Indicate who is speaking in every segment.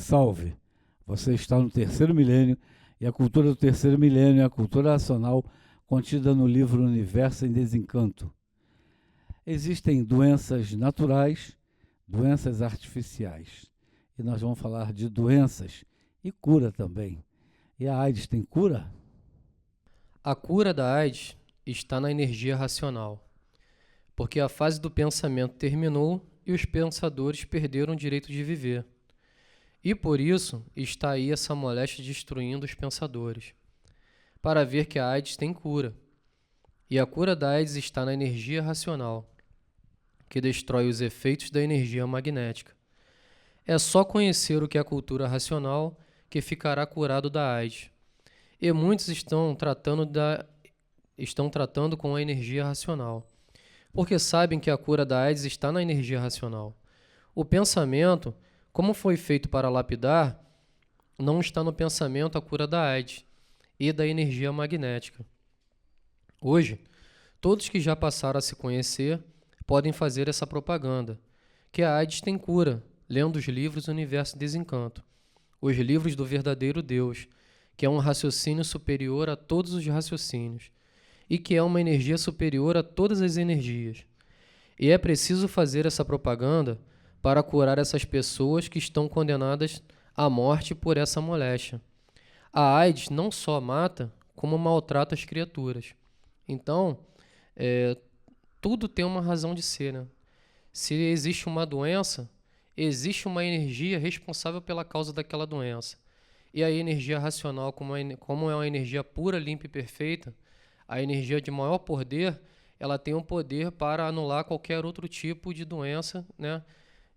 Speaker 1: salve! Você está no terceiro milênio e a cultura do terceiro milênio é a cultura racional contida no livro Universo em Desencanto. Existem doenças naturais, doenças artificiais. E nós vamos falar de doenças e cura também. E a AIDS tem cura?
Speaker 2: A cura da AIDS está na energia racional, porque a fase do pensamento terminou e os pensadores perderam o direito de viver. E por isso está aí essa moléstia destruindo os pensadores, para ver que a AIDS tem cura. E a cura da AIDS está na energia racional, que destrói os efeitos da energia magnética. É só conhecer o que é a cultura racional que ficará curado da AIDS. E muitos estão tratando com a energia racional, porque sabem que a cura da AIDS está na energia racional. O pensamento, como foi feito para lapidar, não está no pensamento a cura da AIDS e da energia magnética. Hoje, todos que já passaram a se conhecer podem fazer essa propaganda, que a AIDS tem cura, lendo os livros Universo e Desencanto, os livros do verdadeiro Deus, que é um raciocínio superior a todos os raciocínios, e que é uma energia superior a todas as energias. E é preciso fazer essa propaganda para curar essas pessoas que estão condenadas à morte por essa moléstia. A AIDS não só mata, como maltrata as criaturas. Então, tudo tem uma razão de ser, né? Se existe uma doença, existe uma energia responsável pela causa daquela doença. E a energia racional, como é uma energia pura, limpa e perfeita, a energia de maior poder, ela tem um poder para anular qualquer outro tipo de doença, né?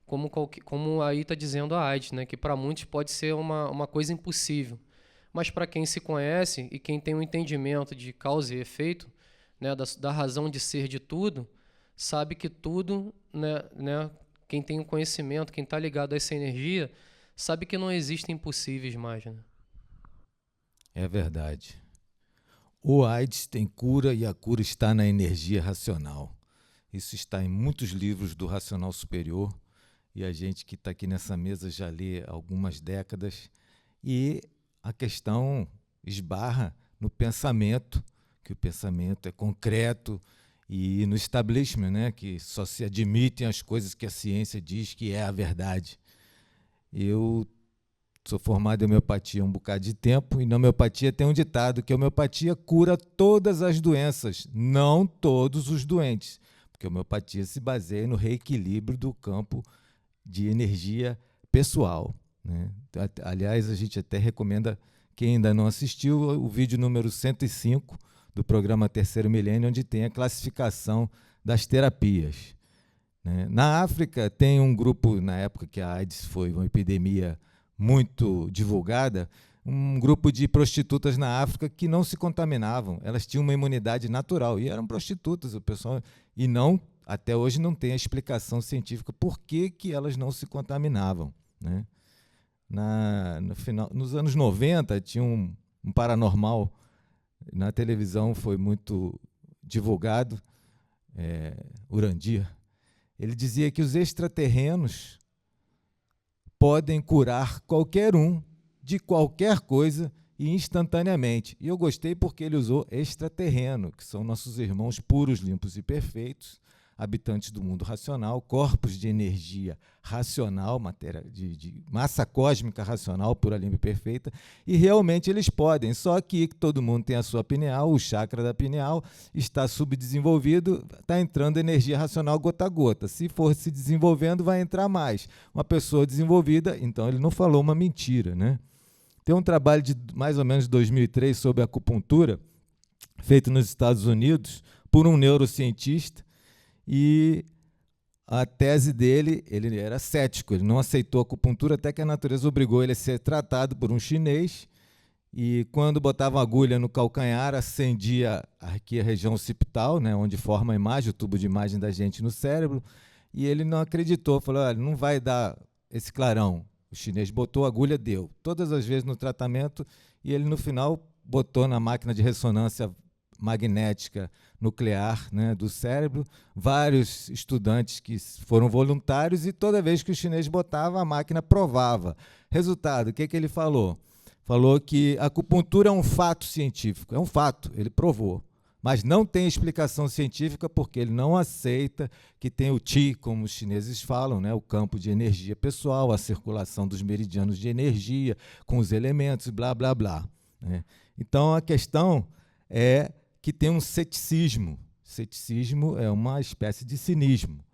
Speaker 2: Como aí está dizendo a AIDS, né? Que para muitos pode ser uma coisa impossível. Mas para quem se conhece e quem tem um entendimento de causa e efeito, né? Da razão de ser de tudo, sabe que tudo, né? Quem tem o conhecimento, quem está ligado a essa energia, sabe que não existem impossíveis mais, né?
Speaker 3: É verdade. O AIDS tem cura e a cura está na energia racional. Isso está em muitos livros do Racional Superior e a gente que está aqui nessa mesa já lê há algumas décadas. E a questão esbarra no pensamento, que o pensamento é concreto, e no establishment, né, que só se admitem as coisas que a ciência diz que é a verdade. Eu sou formado em homeopatia há um bocado de tempo, e na homeopatia tem um ditado que a homeopatia cura todas as doenças, não todos os doentes, porque a homeopatia se baseia no reequilíbrio do campo de energia pessoal, né? Aliás, a gente até recomenda, quem ainda não assistiu, o vídeo número 105 do programa Terceiro Milênio, onde tem a classificação das terapias, né? Na África tem um grupo, na época que a AIDS foi uma epidemia muito divulgada, um grupo de prostitutas na África que não se contaminavam, elas tinham uma imunidade natural e eram prostitutas, o pessoal, e não, até hoje não tem a explicação científica por que elas não se contaminavam, né? Nos anos 90 tinha um paranormal na televisão, foi muito divulgado, Urandir. Ele dizia que os extraterrenos podem curar qualquer um de qualquer coisa e instantaneamente. E eu gostei porque ele usou extraterreno, que são nossos irmãos puros, limpos e perfeitos, habitantes do mundo racional, corpos de energia racional, matéria de massa cósmica racional, pura, limpa e perfeita, e realmente eles podem, só que todo mundo tem a sua pineal, o chakra da pineal está subdesenvolvido, está entrando energia racional gota a gota. Se for se desenvolvendo, vai entrar mais. Uma pessoa desenvolvida, então ele não falou uma mentira, né? Tem um trabalho de mais ou menos 2003 sobre acupuntura, feito nos Estados Unidos por um neurocientista, e a tese dele, ele era cético, ele não aceitou a acupuntura até que a natureza obrigou ele a ser tratado por um chinês, e quando botava uma agulha no calcanhar, acendia aqui a região occipital, né, onde forma a imagem, o tubo de imagem da gente no cérebro, e ele não acreditou, falou, olha, não vai dar esse clarão. O chinês botou a agulha, deu. Todas as vezes no tratamento, e ele no final botou na máquina de ressonância biomagnética nuclear, né, do cérebro, vários estudantes que foram voluntários e toda vez que o chinês botava, a máquina provava. Resultado, o que ele falou? Falou que a acupuntura é um fato científico, é um fato, ele provou, mas não tem explicação científica porque ele não aceita que tem o Qi, como os chineses falam, né, o campo de energia pessoal, a circulação dos meridianos de energia, com os elementos, blá, blá, blá. Né? Então, a questão é que tem um ceticismo. Ceticismo é uma espécie de cinismo.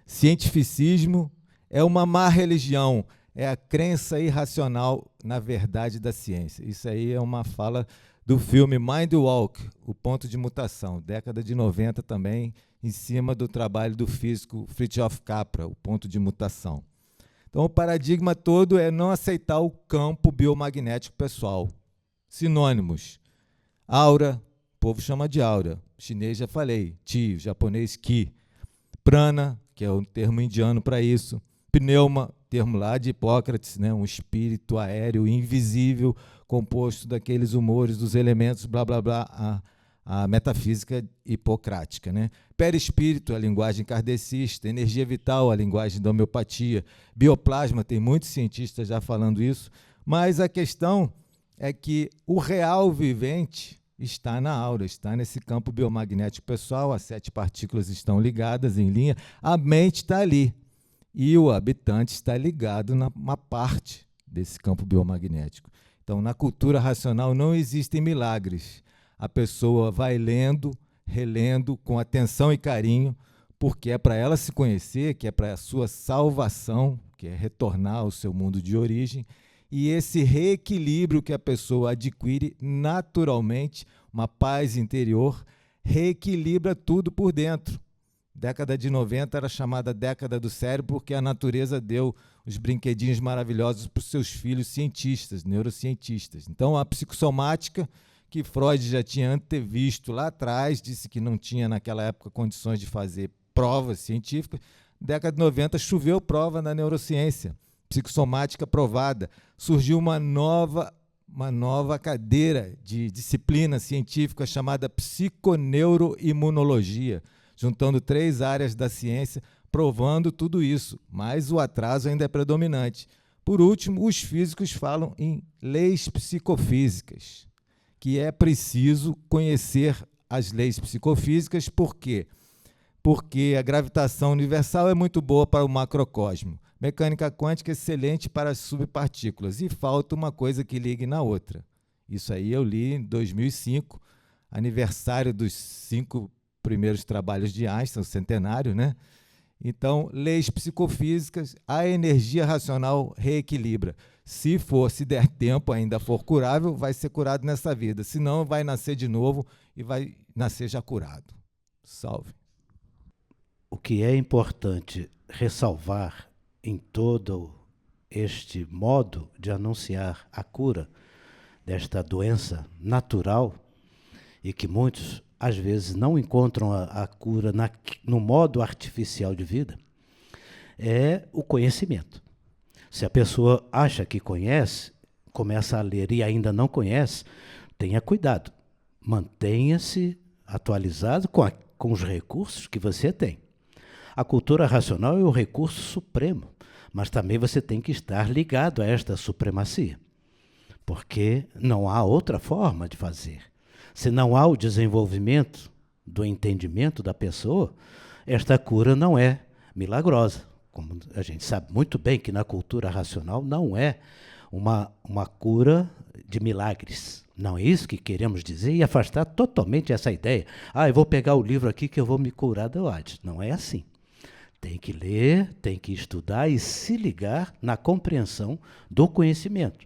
Speaker 3: Cientificismo é uma má religião, é a crença irracional na verdade da ciência. Isso aí é uma fala do filme Mind Walk, O Ponto de Mutação, década de 90 também, em cima do trabalho do físico Fritjof Capra, O Ponto de Mutação. Então, o paradigma todo é não aceitar o campo biomagnético pessoal. Sinônimos: aura, o povo chama de aura, chinês já falei, Qi, japonês Ki, prana, que é um termo indiano para isso, pneuma, termo lá de Hipócrates, né, um espírito aéreo invisível, composto daqueles humores, dos elementos, blá, blá, blá, a metafísica hipocrática. Né? Perispírito, a linguagem kardecista, energia vital, a linguagem da homeopatia, bioplasma, tem muitos cientistas já falando isso, mas a questão é que o real vivente está na aura, está nesse campo biomagnético pessoal, as 7 partículas estão ligadas em linha, a mente está ali, e o habitante está ligado numa parte desse campo biomagnético. Então, na cultura racional não existem milagres. A pessoa vai lendo, relendo, com atenção e carinho, porque é para ela se conhecer, que é para a sua salvação, que é retornar ao seu mundo de origem, e esse reequilíbrio que a pessoa adquire naturalmente, uma paz interior, reequilibra tudo por dentro. Década de 90 era chamada década do cérebro porque a natureza deu os brinquedinhos maravilhosos para os seus filhos cientistas, neurocientistas. Então, a psicossomática, que Freud já tinha antevisto lá atrás, disse que não tinha naquela época condições de fazer provas científicas, década de 90 choveu prova na neurociência, psicossomática provada, surgiu uma nova cadeira de disciplina científica chamada psiconeuroimunologia, juntando 3 áreas da ciência, provando tudo isso, mas o atraso ainda é predominante. Por último, os físicos falam em leis psicofísicas, que é preciso conhecer as leis psicofísicas. Por quê? Porque a gravitação universal é muito boa para o macrocosmo, mecânica quântica é excelente para as subpartículas, e falta uma coisa que ligue na outra. Isso aí eu li em 2005, aniversário dos 5 primeiros trabalhos de Einstein, o centenário, né? Então, leis psicofísicas, a energia racional reequilibra. Se der tempo, ainda for curável, vai ser curado nessa vida. Se não, vai nascer de novo e vai nascer já curado. Salve.
Speaker 4: O que é importante ressalvar em todo este modo de anunciar a cura desta doença natural, e que muitos às vezes não encontram a cura no modo artificial de vida, é o conhecimento. Se a pessoa acha que conhece, começa a ler e ainda não conhece, tenha cuidado. Mantenha-se atualizado com os recursos que você tem. A cultura racional é o recurso supremo, mas também você tem que estar ligado a esta supremacia, porque não há outra forma de fazer. Se não há o desenvolvimento do entendimento da pessoa, esta cura não é milagrosa. Como a gente sabe muito bem que na cultura racional não é uma cura de milagres. Não é isso que queremos dizer, e afastar totalmente essa ideia. Eu vou pegar o livro aqui que eu vou me curar da AIDS. Não é assim. Tem que ler, tem que estudar e se ligar na compreensão do conhecimento.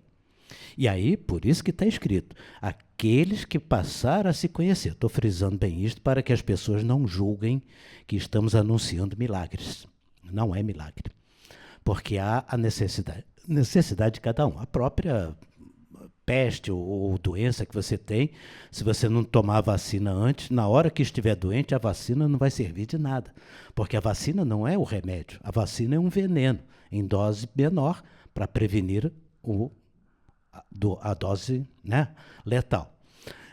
Speaker 4: E aí, por isso que está escrito, aqueles que passaram a se conhecer. Estou frisando bem isto para que as pessoas não julguem que estamos anunciando milagres. Não é milagre. Porque há a necessidade de cada um. A própria peste ou doença que você tem, se você não tomar a vacina antes, na hora que estiver doente, a vacina não vai servir de nada. Porque a vacina não é o remédio. A vacina é um veneno em dose menor para prevenir a dose, né, letal.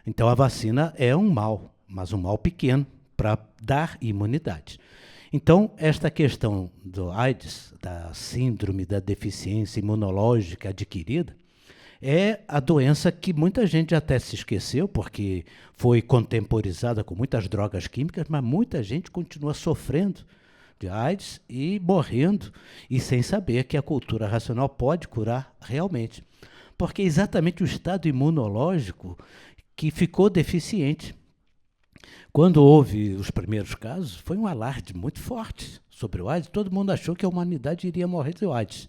Speaker 4: Então, a vacina é um mal. mas um mal pequeno para dar imunidade. Então, esta questão do AIDS, da síndrome da deficiência imunológica adquirida, é a doença que muita gente até se esqueceu, porque foi contemporizada com muitas drogas químicas, mas muita gente continua sofrendo de AIDS e morrendo, e sem saber que a cultura racional pode curar realmente. Porque é exatamente o estado imunológico que ficou deficiente. Quando houve os primeiros casos, foi um alarde muito forte sobre o AIDS. Todo mundo achou que a humanidade iria morrer do AIDS.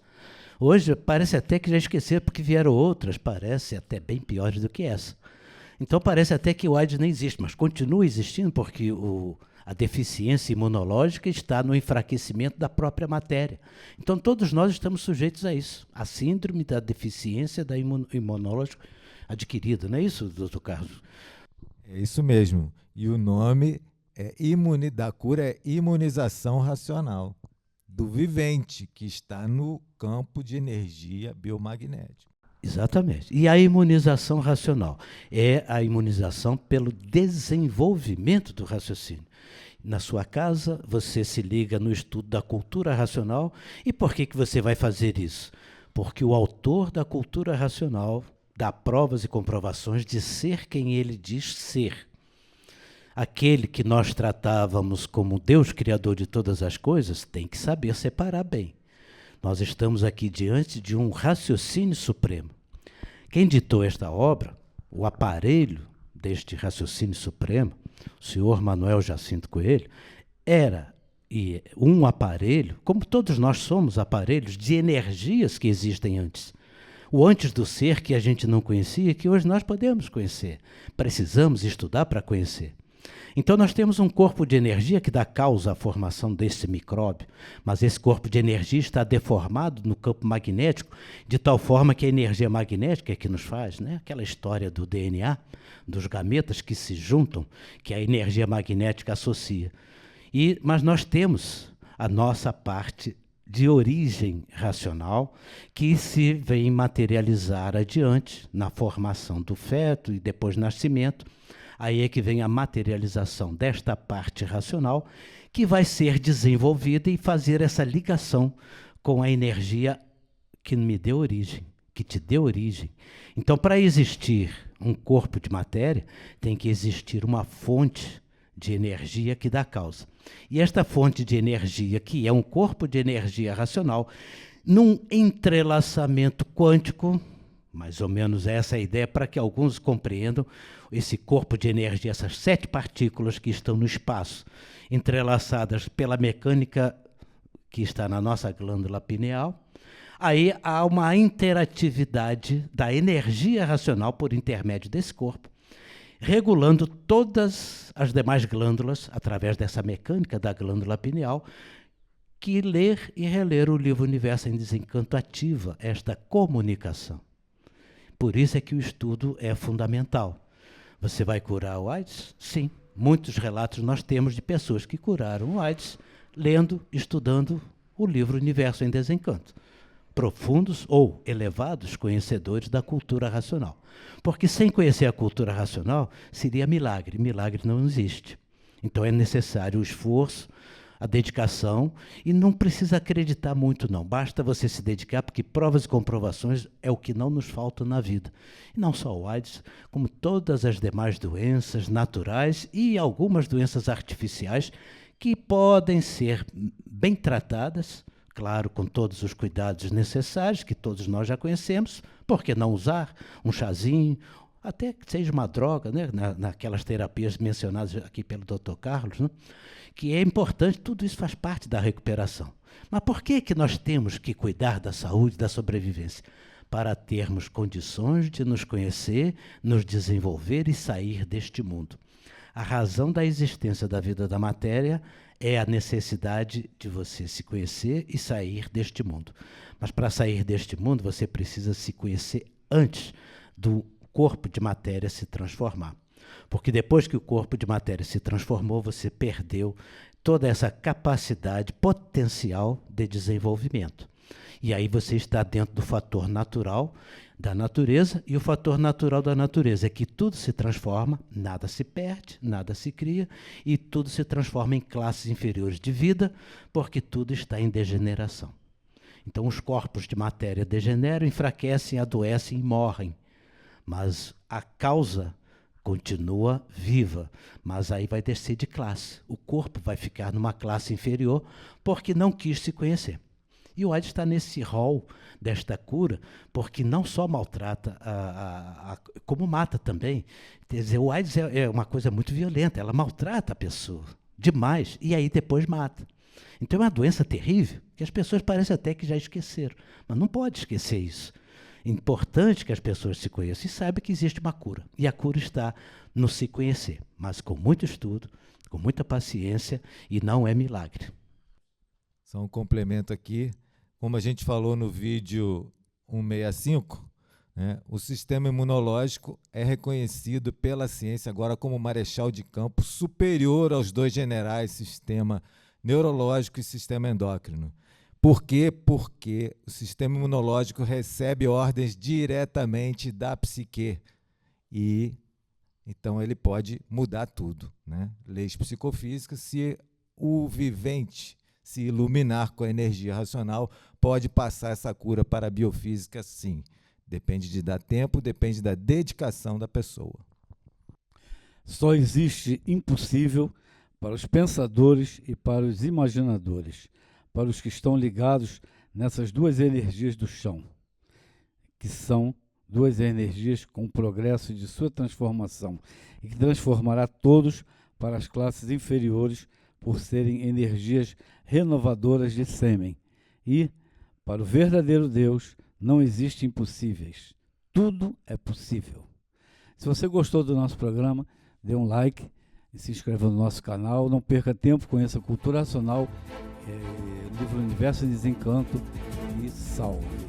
Speaker 4: Hoje, parece até que já esqueceram, porque vieram outras, parece até bem piores do que essa. Então, parece até que o AIDS nem existe, mas continua existindo, porque a deficiência imunológica está no enfraquecimento da própria matéria. Então, todos nós estamos sujeitos a isso, a síndrome da deficiência da imunológica adquirida. Não é isso, doutor Carlos?
Speaker 3: É isso mesmo. E o nome da cura é imunização racional do vivente, que está no campo de energia biomagnética.
Speaker 4: Exatamente. E a imunização racional é a imunização pelo desenvolvimento do raciocínio. Na sua casa, você se liga no estudo da cultura racional. E por que você vai fazer isso? Porque o autor da cultura racional dá provas e comprovações de ser quem ele diz ser. Aquele que nós tratávamos como Deus criador de todas as coisas tem que saber separar bem. Nós estamos aqui diante de um raciocínio supremo. Quem ditou esta obra, o aparelho deste raciocínio supremo, o senhor Manuel Jacinto Coelho, era um aparelho, como todos nós somos aparelhos, de energias que existem antes. O antes do ser que a gente não conhecia, que hoje nós podemos conhecer. Precisamos estudar para conhecer. Então, nós temos um corpo de energia que dá causa à formação desse micróbio, mas esse corpo de energia está deformado no campo magnético, de tal forma que a energia magnética é que nos faz, né? Aquela história do DNA, dos gametas que se juntam, que a energia magnética associa. Mas nós temos a nossa parte de origem racional, que se vem materializar adiante na formação do feto e depois nascimento. Aí é que vem a materialização desta parte racional, que vai ser desenvolvida e fazer essa ligação com a energia que me deu origem, que te deu origem. Então, para existir um corpo de matéria, tem que existir uma fonte de energia que dá causa. E esta fonte de energia, que é um corpo de energia racional, num entrelaçamento quântico, mais ou menos essa é a ideia, para que alguns compreendam esse corpo de energia, essas 7 partículas que estão no espaço, entrelaçadas pela mecânica que está na nossa glândula pineal. Aí há uma interatividade da energia racional por intermédio desse corpo, regulando todas as demais glândulas, através dessa mecânica da glândula pineal, que ler e reler o livro Universo em Desencanto ativa esta comunicação. Por isso é que o estudo é fundamental. Você vai curar o AIDS? Sim. Muitos relatos nós temos de pessoas que curaram o AIDS lendo, estudando o livro Universo em Desencanto. Profundos ou elevados conhecedores da cultura racional. Porque sem conhecer a cultura racional seria milagre. Milagre não existe. Então é necessário o esforço, a dedicação, e não precisa acreditar muito não, basta você se dedicar, porque provas e comprovações é o que não nos falta na vida. E não só o AIDS, como todas as demais doenças naturais e algumas doenças artificiais que podem ser bem tratadas, claro, com todos os cuidados necessários, que todos nós já conhecemos. Por que não usar um chazinho, até que seja uma droga, né? Naquelas terapias mencionadas aqui pelo Dr. Carlos, né? Que é importante, tudo isso faz parte da recuperação. Mas por que nós temos que cuidar da saúde, da sobrevivência? Para termos condições de nos conhecer, nos desenvolver e sair deste mundo. A razão da existência da vida da matéria é a necessidade de você se conhecer e sair deste mundo. Mas para sair deste mundo, você precisa se conhecer antes do corpo de matéria se transformar. Porque depois que o corpo de matéria se transformou, você perdeu toda essa capacidade potencial de desenvolvimento. E aí você está dentro do fator natural da natureza, e o fator natural da natureza é que tudo se transforma, nada se perde, nada se cria, e tudo se transforma em classes inferiores de vida, porque tudo está em degeneração. Então os corpos de matéria degeneram, enfraquecem, adoecem e morrem. Mas a causa continua viva, mas aí vai descer de classe. O corpo vai ficar numa classe inferior porque não quis se conhecer. E o AIDS está nesse rol desta cura, porque não só maltrata, como mata também. Quer dizer, o AIDS é uma coisa muito violenta, ela maltrata a pessoa demais e aí depois mata. Então é uma doença terrível, que as pessoas parecem até que já esqueceram, mas não pode esquecer isso. É importante que as pessoas se conheçam e saibam que existe uma cura. E a cura está no se conhecer, mas com muito estudo, com muita paciência, e não é milagre.
Speaker 3: Só um complemento aqui. Como a gente falou no vídeo 165, né, o sistema imunológico é reconhecido pela ciência agora como marechal de campo superior aos dois generais, sistema neurológico e sistema endócrino. Por quê? Porque o sistema imunológico recebe ordens diretamente da psique e então ele pode mudar tudo, né? Leis psicofísicas, se o vivente se iluminar com a energia racional, pode passar essa cura para a biofísica, sim. Depende de dar tempo, depende da dedicação da pessoa.
Speaker 1: Só existe impossível para os pensadores e para os imaginadores, para os que estão ligados nessas duas energias do chão, que são duas energias com o progresso de sua transformação e que transformará todos para as classes inferiores por serem energias renovadoras de sêmen. E, para o verdadeiro Deus, não existem impossíveis. Tudo é possível. Se você gostou do nosso programa, dê um like e se inscreva no nosso canal. Não perca tempo, conheça a Cultura Racional, livro Universo em Desencanto e salve.